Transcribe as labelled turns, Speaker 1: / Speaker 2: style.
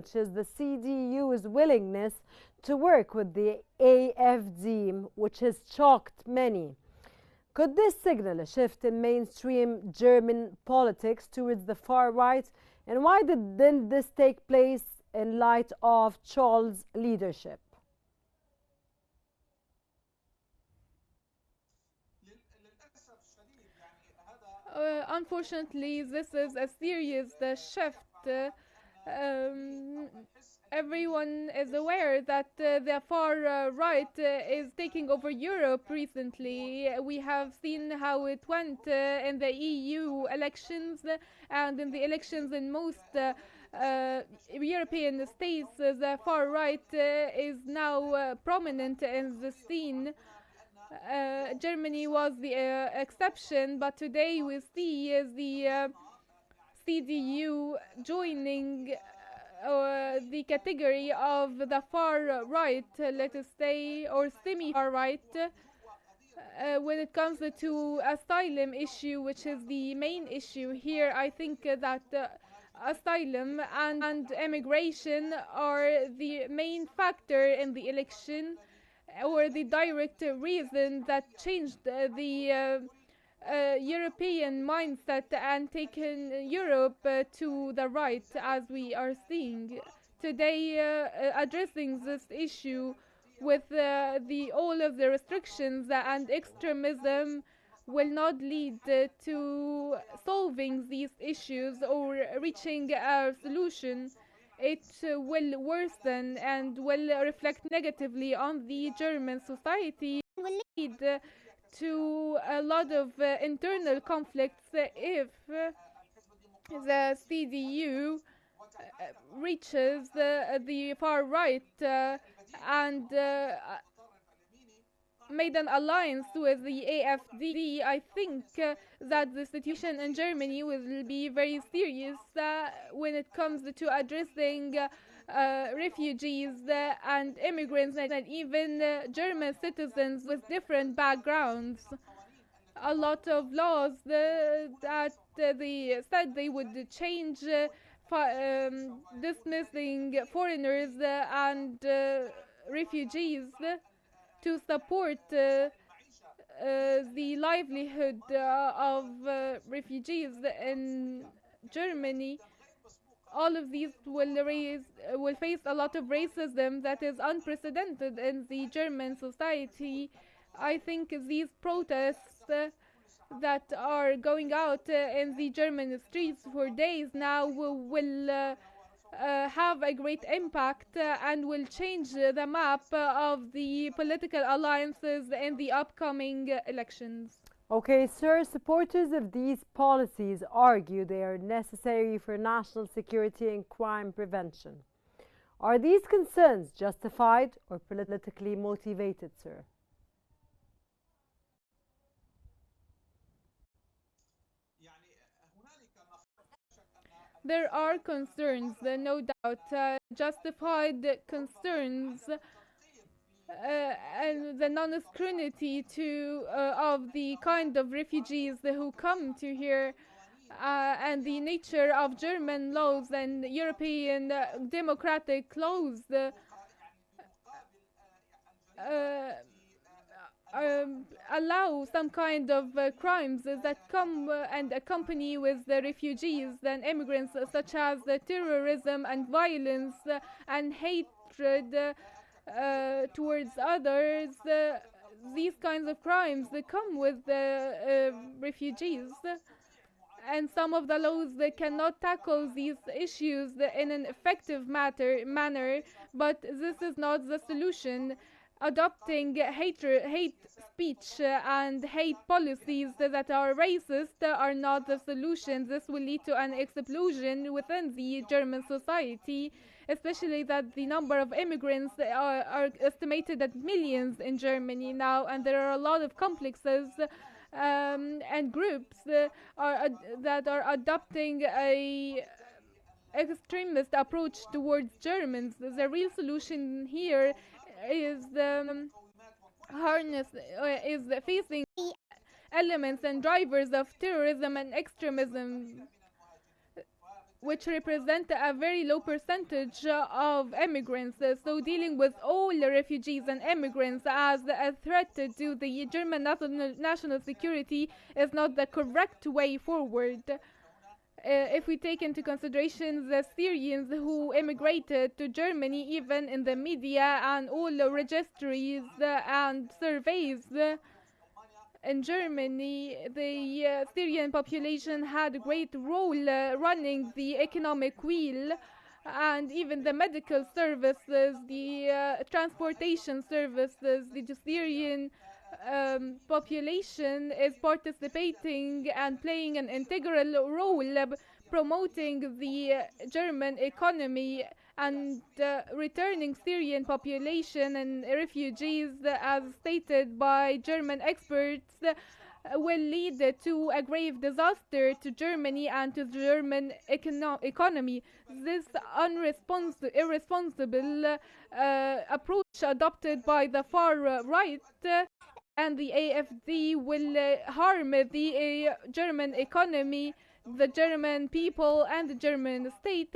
Speaker 1: which is the CDU's willingness to work with the AfD, which has shocked many. Could this signal a shift in mainstream German politics towards the far right? And why didn't this take place in light of Scholz's leadership?
Speaker 2: Unfortunately, this is a serious shift. Um, Everyone is aware that the far right is taking over Europe recently. We have seen how it went in the EU elections and in the elections in most European states. The far right is now prominent in the scene. Germany was the exception, but today we see the CDU joining the category of the far right, let us say, or semi-far right, when it comes to asylum issue, which is the main issue here. I think that asylum and immigration are the main factor in the election, or the direct reason that changed the European mindset and taken Europe to the right, as we are seeing today. Addressing this issue with the all of the restrictions and extremism will not lead to solving these issues or reaching a solution. It will worsen and will reflect negatively on the German society, will lead to a lot of internal conflicts if the CDU reaches the far right and made an alliance with the AfD. I think that the situation in Germany will be very serious when it comes to addressing refugees and immigrants and even German citizens with different backgrounds. A lot of laws that they said they would change, dismissing foreigners and refugees to support the livelihood of refugees in Germany. All of these will face a lot of racism that is unprecedented in the German society. I think these protests that are going out in the German streets for days now will have a great impact and will change the map of the political alliances in the upcoming elections.
Speaker 1: Okay, sir, supporters of these policies argue they are necessary for national security and crime prevention. Are these concerns justified or politically motivated, sir?
Speaker 2: There are concerns, no doubt, justified concerns, and the non-scrutiny of the kind of refugees who come to here, and the nature of German laws and European democratic laws. Allow some kind of crimes that come and accompany with the refugees and immigrants, such as terrorism and violence and hatred towards others. These kinds of crimes they come with the refugees, and some of the laws they cannot tackle these issues in an effective manner, but this is not the solution. Adopting hate speech and hate policies that are racist are not the solution. This will lead to an explosion within the German society, especially that the number of immigrants are estimated at millions in Germany now, and there are a lot of complexes and groups that are adopting a extremist approach towards Germans. The real solution here is facing elements and drivers of terrorism and extremism. which represent a very low percentage of immigrants. So dealing with all the refugees and immigrants as a threat to the German national security is not the correct way forward. If we take into consideration the Syrians who immigrated to Germany, even in the media and all the registries and surveys, in Germany, the Syrian population had a great role running the economic wheel, and even the medical services, the transportation services. The Syrian population is participating and playing an integral role promoting the German economy, and returning Syrian population and refugees, as stated by German experts, will lead to a grave disaster to Germany and to the German economy. This irresponsible approach adopted by the far right and the AfD will harm the German economy, the German people, and the German state.